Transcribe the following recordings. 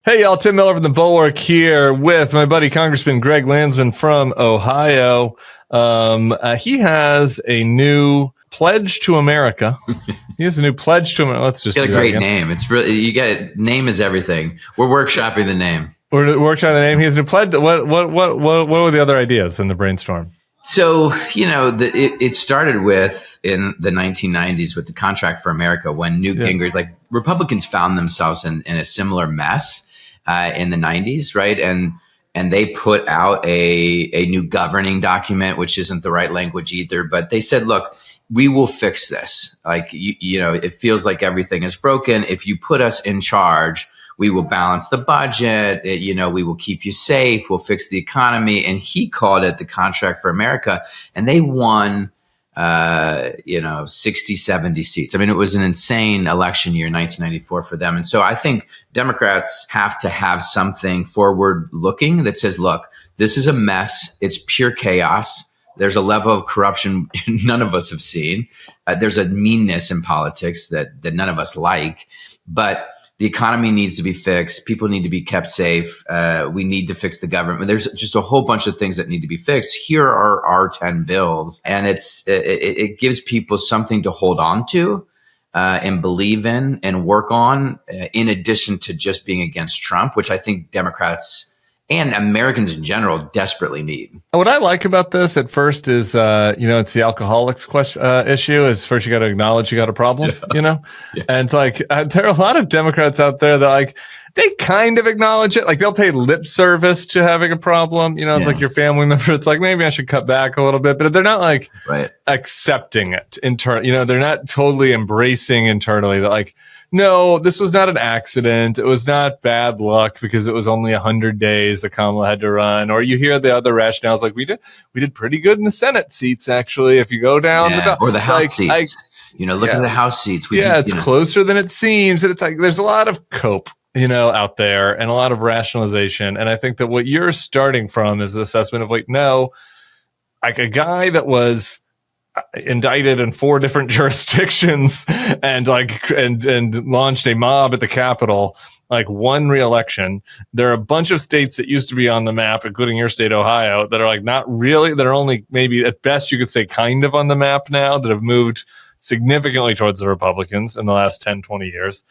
Hey, y'all, Tim Miller from the Bulwark here with my buddy Congressman Greg Landsman from Ohio. He has a new pledge to America. He has a new pledge to America. Let's just got a great name. It's really name is everything. We're workshopping the name. We're workshopping the name. He has a new pledge. What were the other ideas in the brainstorm? So, it started with in the 1990s with the Contract for America when Newt Gingrich, like Republicans found themselves in a similar mess in the 90s, right? And they put out a new governing document, which isn't the right language either. But they said, look, we will fix this. Like, it feels like everything is broken. If you put us in charge, we will balance the budget. We will keep you safe. We'll fix the economy. And he called it the Contract for America. And they won 60, 70 seats. I mean, it was an insane election year, 1994 for them. And so I think Democrats have to have something forward looking that says, look, this is a mess. It's pure chaos. There's a level of corruption none of us have seen. There's a meanness in politics that none of us like, but the economy needs to be fixed. People need to be kept safe. We need to fix the government. There's just a whole bunch of things that need to be fixed. Here are our 10 bills. And it gives people something to hold on to and believe in and work on, in addition to just being against Trump, which I think Democrats and Americans in general desperately need. What I like about this at first is, it's the alcoholics issue. Is first you got to acknowledge you got a problem, Yeah. And it's like there are a lot of Democrats out there that they kind of acknowledge it. Like they'll pay lip service to having a problem. It's like your family member. It's like, maybe I should cut back a little bit, but they're not accepting it internally. They're not totally embracing internally that no, this was not an accident. It was not bad luck because it was only 100 days that Kamala had to run. Or you hear the other rationales like we did pretty good in the Senate seats, actually. If you go down or the House seats, look at the House seats. It's closer than it seems. And it's like there's a lot of cope, out there and a lot of rationalization. And I think that what you're starting from is the assessment of no, like a guy that was indicted in 4 different jurisdictions and launched a mob at the Capitol, won re-election. There are a bunch of states that used to be on the map, including your state, Ohio, that are not really, that are only maybe at best you could say kind of on the map now, that have moved significantly towards the Republicans in the last 10, 20 years.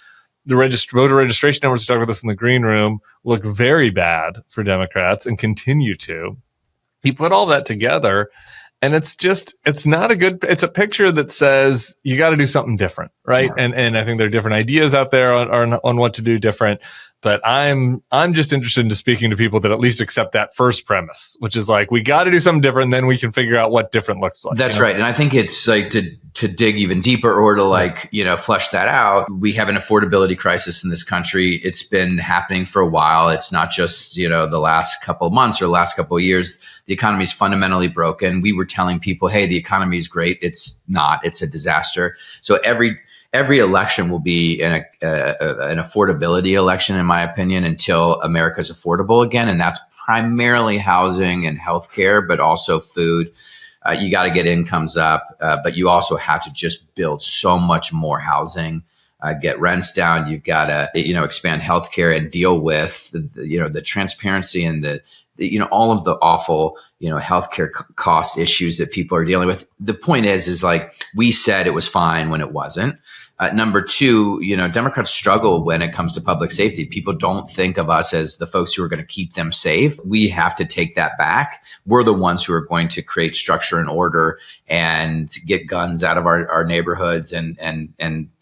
The voter registration numbers, we talked about this in the green room, look very bad for Democrats and continue to. You put all that together, and it's not it's a picture that says you got to do something different, right? Yeah. And I think there are different ideas out there on what to do different. But I'm just interested in speaking to people that at least accept that first premise, which is we got to do something different, then we can figure out what different looks like. That's right. And I think it's to dig even deeper or to flesh that out. We have an affordability crisis in this country. It's been happening for a while. It's not just, the last couple of months or last couple of years. The economy is fundamentally broken. We were telling people, hey, the economy is great. It's not. It's a disaster. So every election will be an affordability election, in my opinion, until America's affordable again. And that's primarily housing and healthcare, but also food. You got to get incomes up, but you also have to just build so much more housing, get rents down. You've got to, expand healthcare and deal with the transparency and the all of the awful, healthcare cost issues that people are dealing with. The point is we said it was fine when it wasn't. Number 2, Democrats struggle when it comes to public safety. People don't think of us as the folks who are going to keep them safe. We have to take that back. We're the ones who are going to create structure and order and get guns out of our neighborhoods and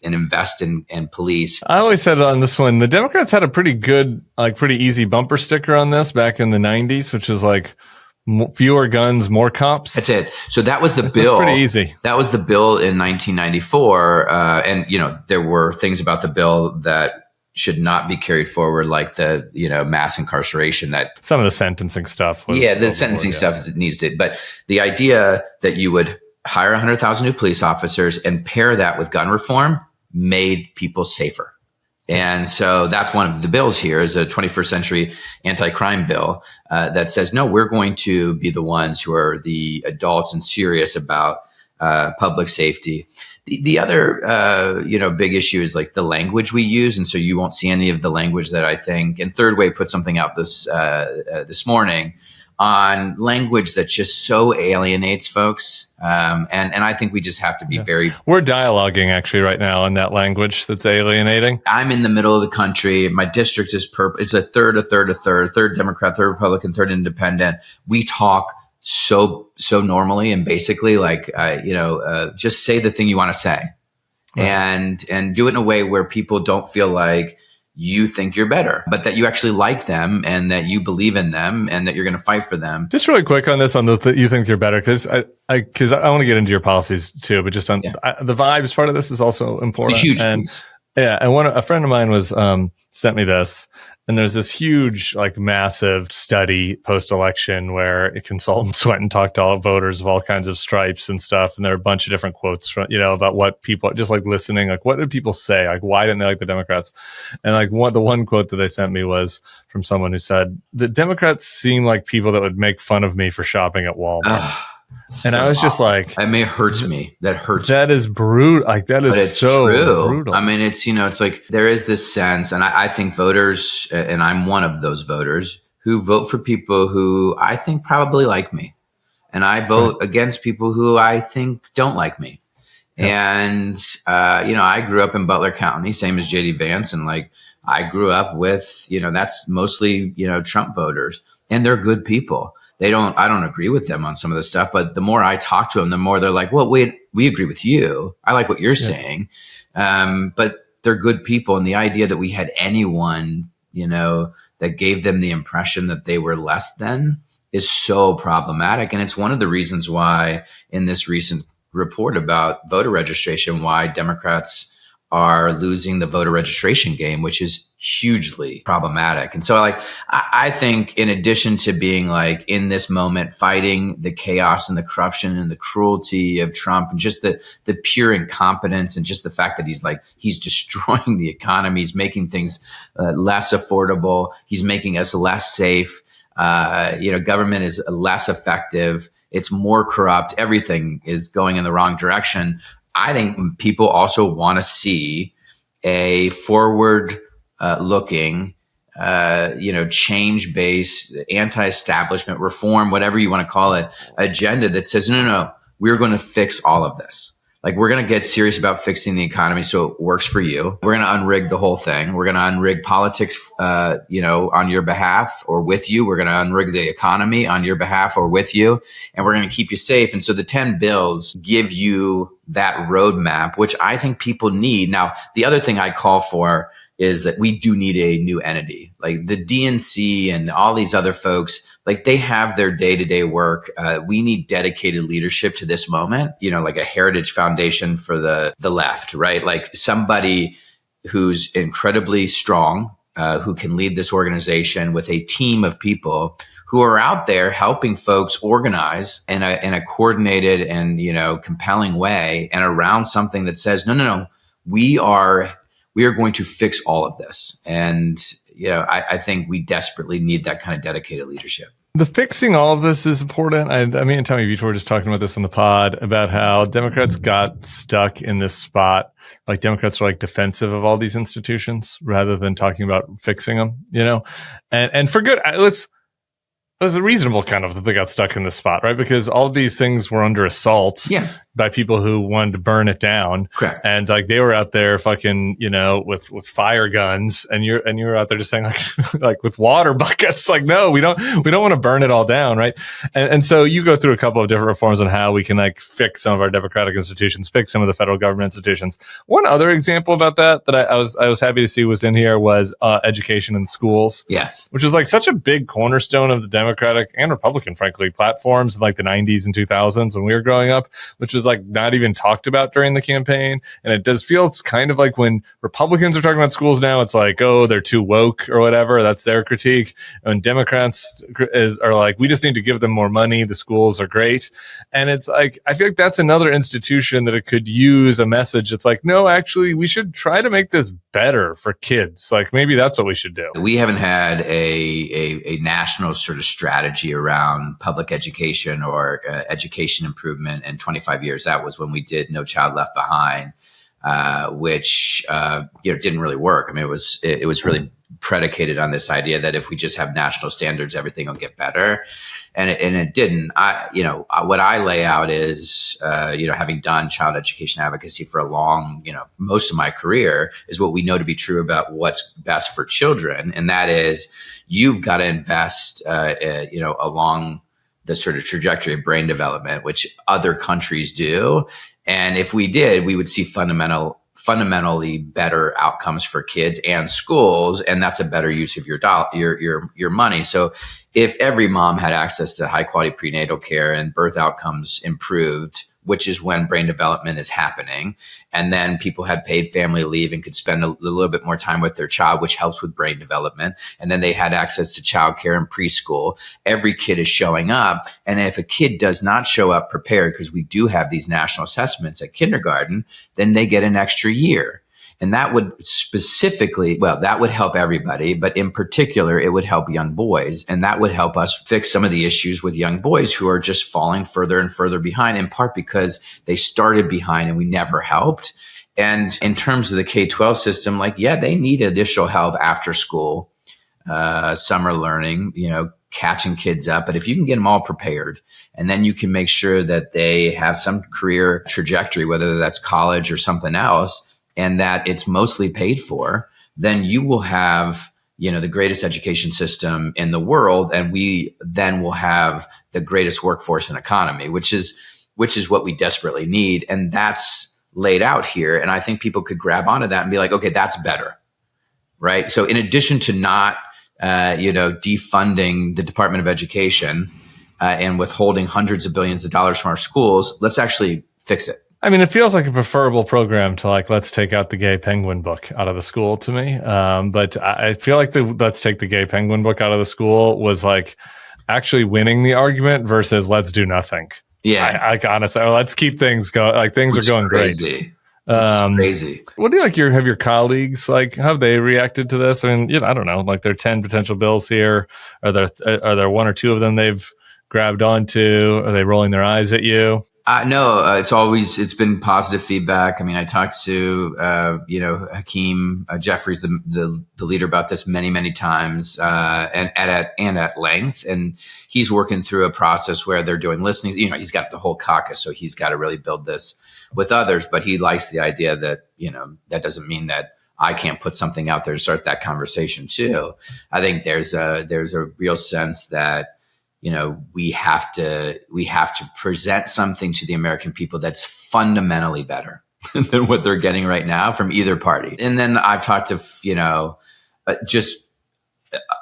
invest in police. I always said on this one, the Democrats had a pretty good, pretty easy bumper sticker on this back in the 90s, which is fewer guns, more cops. That's it. So that was the bill. That's pretty easy. That was the bill in 1994. And, there were things about the bill that should not be carried forward, like the, mass incarceration that some of the sentencing stuff. The sentencing stuff needs to, but the idea that you would hire 100,000 new police officers and pair that with gun reform made people safer. And so that's one of the bills here is a 21st century anti-crime bill that says, no, we're going to be the ones who are the adults and serious about public safety. The other, big issue is like the language we use. And so you won't see any of the language that I think, and Third Way put something out this morning on language that just so alienates folks. And I think we just have to be We're dialoguing actually right now on that language that's alienating. I'm in the middle of the country. My district is it's a third Democrat, third Republican, third independent. We talk so normally and basically just say the thing you want to say, right. and do it in a way where people don't feel like you think you're better, but that you actually like them and that you believe in them and that you're going to fight for them. Just really quick on this, on those that you think you're better, because I want to get into your policies too, but just on the vibes part of this is also important. It's a huge piece. Yeah, and a friend of mine was sent me this, and there's this huge, massive study post-election where consultants went and talked to all voters of all kinds of stripes and stuff, and there are a bunch of different quotes from, about what people, just listening, what did people say, why didn't they like the Democrats, and the one quote that they sent me was from someone who said, the Democrats seem like people that would make fun of me for shopping at Walmart. And I was just like, I mean, it hurts me. That hurts. That is brutal. That is, but it's so true. Brutal. I mean, it's, it's like there is this sense, and I think voters, and I'm one of those voters who vote for people who I think probably like me. And I vote against people who I think don't like me. Yeah. And, I grew up in Butler County, same as JD Vance. And I grew up with, that's mostly, Trump voters, and they're good people. I don't agree with them on some of the stuff, but the more I talk to them, the more they're like, well, wait, we agree with you. I like what you're saying. But they're good people. And the idea that we had anyone, that gave them the impression that they were less than is so problematic. And it's one of the reasons why in this recent report about voter registration, why Democrats are losing the voter registration game, which is hugely problematic. And so I think in addition to being in this moment, fighting the chaos and the corruption and the cruelty of Trump and just the pure incompetence and just the fact that he's destroying the economy, he's making things less affordable, he's making us less safe, government is less effective, it's more corrupt, everything is going in the wrong direction. I think people also want to see a forward looking, change-based, anti-establishment reform, whatever you want to call it, agenda that says, no, we're going to fix all of this. We're going to get serious about fixing the economy so it works for you. We're going to unrig the whole thing. We're going to unrig politics, on your behalf or with you. We're going to unrig the economy on your behalf or with you. And we're going to keep you safe. And so the 10 bills give you that roadmap, which I think people need. Now, the other thing I call for is that we do need a new entity. The DNC and all these other folks, they have their day-to-day work. We need dedicated leadership to this moment, a heritage foundation for the left, right? Somebody who's incredibly strong, who can lead this organization with a team of people who are out there helping folks organize in a coordinated and, compelling way and around something that says, no, we are going to fix all of this. And, I think we desperately need that kind of dedicated leadership. The fixing all of this is important. I mean, Tommy Vietor were just talking about this on the pod about how Democrats got stuck in this spot. Democrats are defensive of all these institutions rather than talking about fixing them, and for good. It was a reasonable kind of that they got stuck in this spot, right? Because all of these things were under assault by people who wanted to burn it down. Correct. And they were out there fucking, with fire guns, and you were out there just saying with water buckets, no, we don't want to burn it all down, right? And so you go through a couple of different reforms on how we can fix some of our democratic institutions, fix some of the federal government institutions. One other example about that I was happy to see was in here was education in schools. Yes. Which is such a big cornerstone of the Democratic and Republican, frankly, platforms in the 90s and 2000s when we were growing up, which was not even talked about during the campaign. And it does feel kind of when Republicans are talking about schools now, it's oh, they're too woke or whatever. That's their critique. And Democrats are we just need to give them more money. The schools are great. And it's I feel that's another institution that it could use a message. It's no, actually, we should try to make this better for kids. Maybe that's what we should do. We haven't had a national sort of strategy around public education or education improvement in 25 years. years. That was when we did No Child Left Behind, which didn't really work. I mean, it was really predicated on this idea that if we just have national standards, everything will get better, and it didn't. What I lay out is, having done child education advocacy for most of my career, is what we know to be true about what's best for children, and that is you've got to invest, along the sort of trajectory of brain development, which other countries do. And if we did, we would see fundamentally better outcomes for kids and schools, and that's a better use of your money. So if every mom had access to high quality prenatal care and birth outcomes improved, which is when brain development is happening, and then people had paid family leave and could spend a little bit more time with their child, which helps with brain development, and then they had access to childcare and preschool, every kid is showing up. And if a kid does not show up prepared, because we do have these national assessments at kindergarten, then they get an extra year. And that would that would help everybody, but in particular, it would help young boys. And that would help us fix some of the issues with young boys who are just falling further and further behind, in part because they started behind and we never helped. And in terms of the K-12 system, they need additional help after school, summer learning, catching kids up. But if you can get them all prepared, and then you can make sure that they have some career trajectory, whether that's college or something else, and that it's mostly paid for, then you will have, the greatest education system in the world. And we then will have the greatest workforce and economy, which is what we desperately need. And that's laid out here. And I think people could grab onto that and be like, okay, that's better. Right. So in addition to not, defunding the Department of Education and withholding hundreds of billions of dollars from our schools, let's actually fix it. I mean, it feels like a preferable program to let's take out the Gay Penguin book out of the school to me. But I feel like let's take the Gay Penguin book out of the school was actually winning the argument versus let's do nothing. Yeah. Honestly, let's keep things going. Things are going crazy. Great. Crazy. What do you have your colleagues, how have they reacted to this? I mean, I don't know, there are 10 potential bills here. Are there one or two of them they've grabbed onto? Are they rolling their eyes at you? No, it's been positive feedback. I mean, I talked to, Hakeem Jeffries, the leader, about this many, many times, and at length. And he's working through a process where they're doing listenings. He's got the whole caucus, so he's got to really build this with others. But he likes the idea that, that doesn't mean that I can't put something out there to start that conversation too. I think there's a real sense that, we have to present something to the American people that's fundamentally better than what they're getting right now from either party. And then I've talked to, just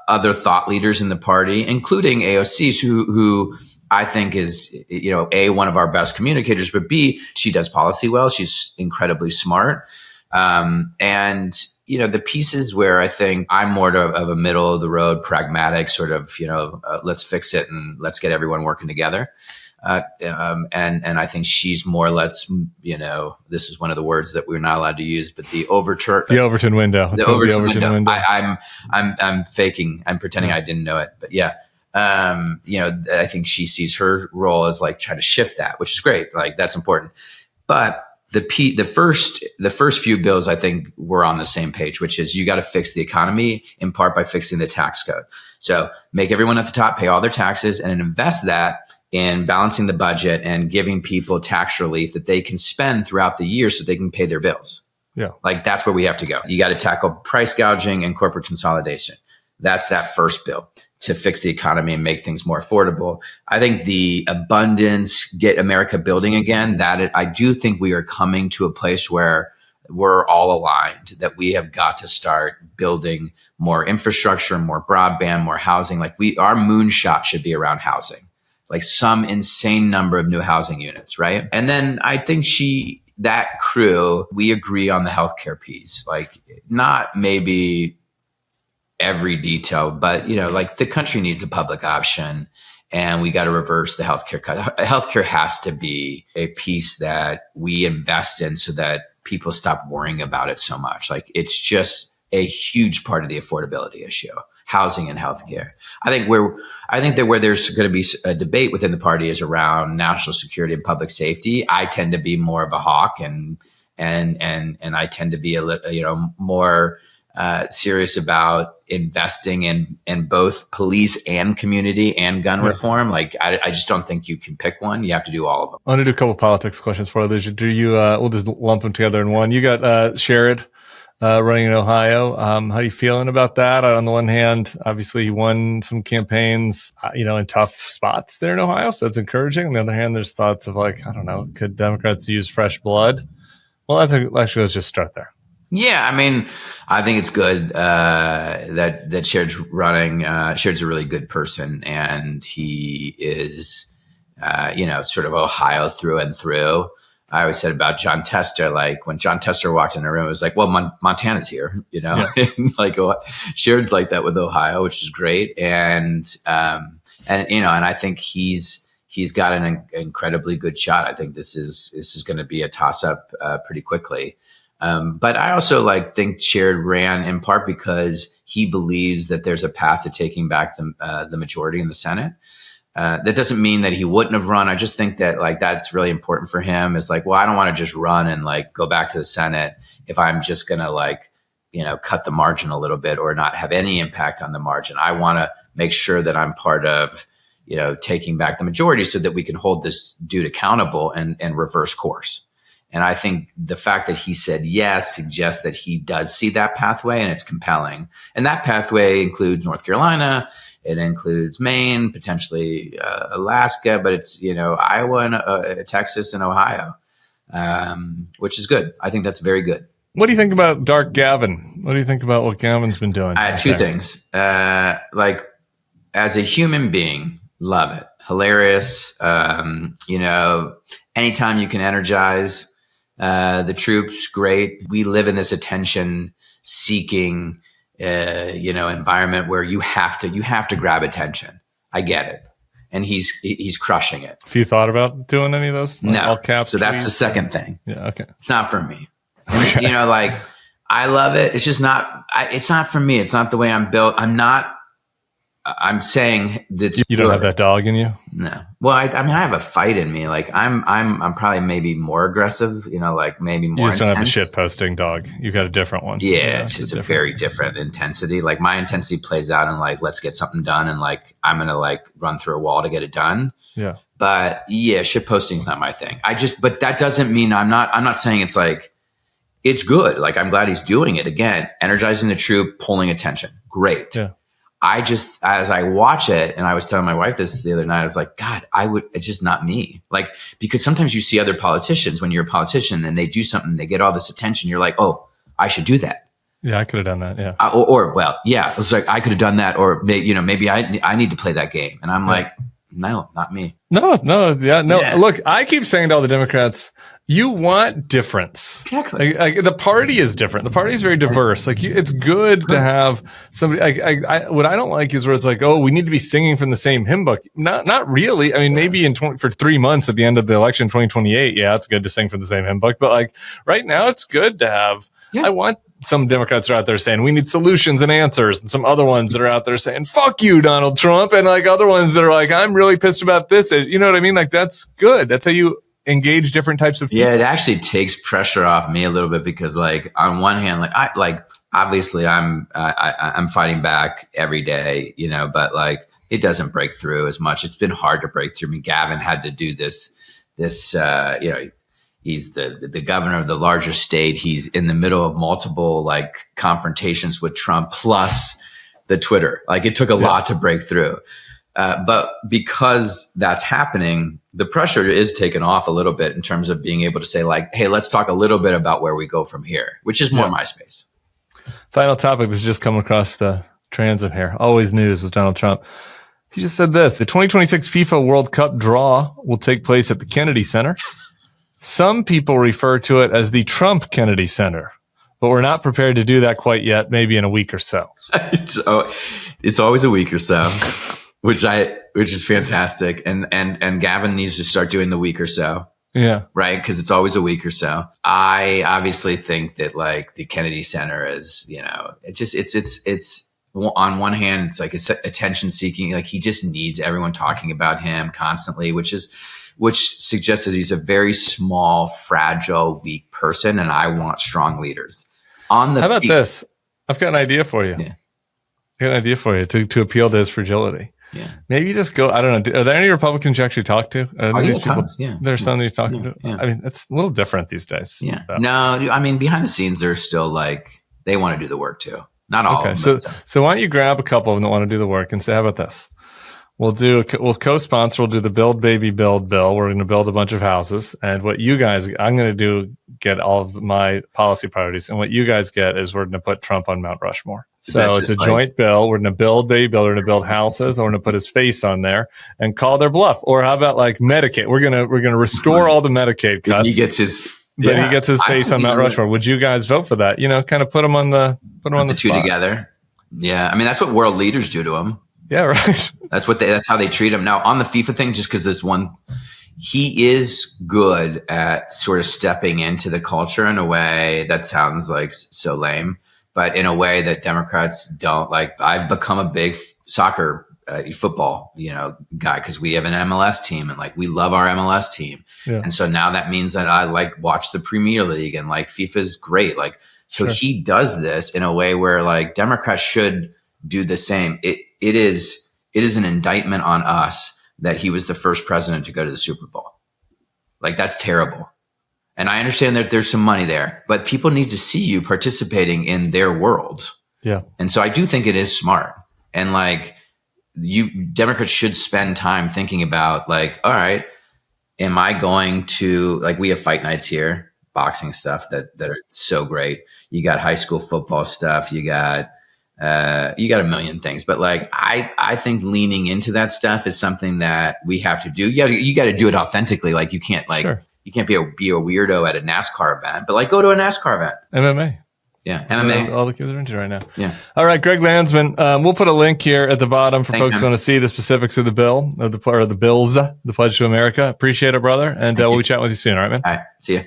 other thought leaders in the party, including AOC's, who I think is, A, one of our best communicators, but B, she does policy well. She's incredibly smart. And the pieces where I think I'm more of a middle of the road, pragmatic sort of, let's fix it and let's get everyone working together. And I think she's more, this is one of the words that we're not allowed to use, but the Overton window. The Overton window. I'm faking. I'm pretending I didn't know it, but yeah. I think she sees her role as trying to shift that, which is great. That's important. But the first few bills, I think we're on the same page, which is you got to fix the economy in part by fixing the tax code. So make everyone at the top pay all their taxes and invest that in balancing the budget and giving people tax relief that they can spend throughout the year so they can pay their bills. Yeah. That's where we have to go. You got to tackle price gouging and corporate consolidation. That's that first bill to fix the economy and make things more affordable. I think the abundance, get America building again, I do think we are coming to a place where we're all aligned, that we have got to start building more infrastructure, more broadband, more housing. Our moonshot should be around housing, some insane number of new housing units, right? And then I think that crew, we agree on the healthcare piece, not maybe every detail, but the country needs a public option and we got to reverse the healthcare cut. Healthcare has to be a piece that we invest in so that people stop worrying about it so much. It's just a huge part of the affordability issue. housing and healthcare. I think that where there's going to be a debate within the party is around national security and public safety. I tend to be more of a hawk, and I tend to be a little, more serious about investing in both police and community and gun reform. Like, I just don't think you can pick one. You have to do all of them. I want to do a couple of politics questions for you. Do you? We'll just lump them together in one. You got Sherrod running in Ohio. How are you feeling about that? On the one hand, obviously he won some campaigns, in tough spots there in Ohio, so that's encouraging. On the other hand, there's thoughts of like, I don't know, could Democrats use fresh blood? Well, let's just start there. Yeah, I mean, I think it's good that Sherrod's running. Sherrod's a really good person, and he is, sort of Ohio through and through. I always said about John Tester, like when John Tester walked in the room, it was like, well, Montana's here, Yeah. Like Sherrod's like that with Ohio, which is great, and I think he's got an incredibly good shot. I think this is going to be a toss up pretty quickly. But I also think Sherrod ran in part because he believes that there's a path to taking back the majority in the Senate. That doesn't mean that he wouldn't have run. I just think that that's really important for him. Is I don't want to just run and go back to the Senate if I'm just going to cut the margin a little bit or not have any impact on the margin. I want to make sure that I'm part of taking back the majority so that we can hold this dude accountable and reverse course. And I think the fact that he said yes suggests that he does see that pathway, and it's compelling. And that pathway includes North Carolina, it includes Maine, potentially Alaska, but it's Iowa and Texas and Ohio, which is good. I think that's very good. What do you think about Dark Gavin? What do you think about what Gavin's been doing? Two things. As a human being, love it, hilarious. Anytime you can energize the troops, great. We live in this attention-seeking, environment where you have to grab attention. I get it, and he's crushing it. Have you thought about doing any of those? No. All caps. So that's the second thing. Yeah. Okay. It's not for me. I love it. It's just not. It's not for me. It's not the way I'm built. I'm saying that you don't have that dog in you. No. Well, I have a fight in me. I'm probably maybe more aggressive. Maybe more. You just don't have a intense. shit posting dog. You got a different one. Yeah, it's just a very different intensity. My intensity plays out in let's get something done, and I'm gonna run through a wall to get it done. Yeah. But yeah, shit posting's not my thing. But that doesn't mean I'm not saying it's it's good. I'm glad he's doing it again, energizing the troop, pulling attention. Great. Yeah. As I watch it, and I was telling my wife this the other night, I was like, God, it's just not me. Because sometimes you see other politicians, when you're a politician and they do something, they get all this attention. You're like, oh, I should do that. Yeah, I could have done that. Yeah. I was like, I could have done that. Or maybe I need to play that game. And I'm like, no, not me. No. Yeah. Yeah. Look, I keep saying to all the Democrats, you want difference. Exactly. The party is different. The party is very diverse. It's good to have somebody. What I don't like is where it's oh, we need to be singing from the same hymn book. Not really. I mean, maybe for 3 months at the end of the election, 2028. Yeah, it's good to sing from the same hymn book. But right now, it's good to have. Yeah. I want some Democrats are out there saying we need solutions and answers, and some other ones that are out there saying fuck you, Donald Trump, and other ones that are I'm really pissed about this. You know what I mean? That's good. That's how you engage different types of people. Yeah, it actually takes pressure off me a little bit because on one hand, obviously I'm fighting back every day, but it doesn't break through as much. It's been hard to break through. I mean, Gavin had to do this, he's the governor of the largest state. He's in the middle of multiple confrontations with Trump plus the Twitter. It took a lot to break through. But because that's happening, the pressure is taken off a little bit in terms of being able to say hey, let's talk a little bit about where we go from here, which is more my space. Final topic that's just come across the transit here. Always news with Donald Trump. He just said this: the 2026 FIFA World Cup draw will take place at the Kennedy Center. Some people refer to it as the Trump Kennedy Center, but we're not prepared to do that quite yet. Maybe in a week or so. It's always a week or so. Which is fantastic, and Gavin needs to start doing the week or so. Yeah, right, because it's always a week or so. I obviously think that the Kennedy Center is, it's on one hand, it's like it's attention seeking. Like he just needs everyone talking about him constantly, which suggests that he's a very small, fragile, weak person. And I want strong leaders. How about this? I've got an idea for you. Yeah. I've got an idea for you to appeal to his fragility. Yeah. Maybe you just go, I don't know. Are there any Republicans you actually talk to? Tons, There's some that you talk to. Yeah. I mean, it's a little different these days. Yeah. So. No, I mean, behind the scenes, they're still like, they want to do the work too. Not all of them. So why don't you grab a couple of them that want to do the work and say, how about this? We'll co-sponsor, we'll do the Build Baby Build bill. We're going to build a bunch of houses. And what you guys, I'm going to get all of my policy priorities. And what you guys get is we're going to put Trump on Mount Rushmore. So it's a joint bill. We're going to build Baby Build. We're going to build houses. And we're going to put his face on there and call their bluff. Or how about like Medicaid? We're going to restore all the Medicaid cuts. He gets his face on Mount Rushmore. Would you guys vote for that? Kind of put them on the two spot. Together. Yeah. I mean, that's what world leaders do to him. Yeah, right. That's how they treat him. Now on the FIFA thing, just because there's one, he is good at sort of stepping into the culture in a way that sounds like so lame, but in a way that Democrats don't like. I've become a big soccer, football, guy, because we have an MLS team and like we love our MLS team. Yeah. And so now that means that I like watch the Premier League and like FIFA's great. Like, so he does this in a way where like Democrats should do the same. It is an indictment on us that he was the first president to go to the Super Bowl. Like that's terrible. And I understand that there's some money there, but people need to see you participating in their worlds. Yeah. And so I do think it is smart. And like Democrats should spend time thinking about like, all right, am I going to, like, we have fight nights here, boxing stuff that are so great. You got high school football stuff. You got a million things, but like, I think leaning into that stuff is something that we have to do. You got to do it authentically. Like you can't you can't be a weirdo at a NASCAR event, but like go to a NASCAR event. MMA. Yeah. MMA. All the kids are into right now. Yeah. All right. Greg Landsman. We'll put a link here at the bottom for folks who want to see the specifics of the bill, or the bills, the Pledge to America. Appreciate it, brother. And we'll be chatting with you soon. All right, man. All right. See you.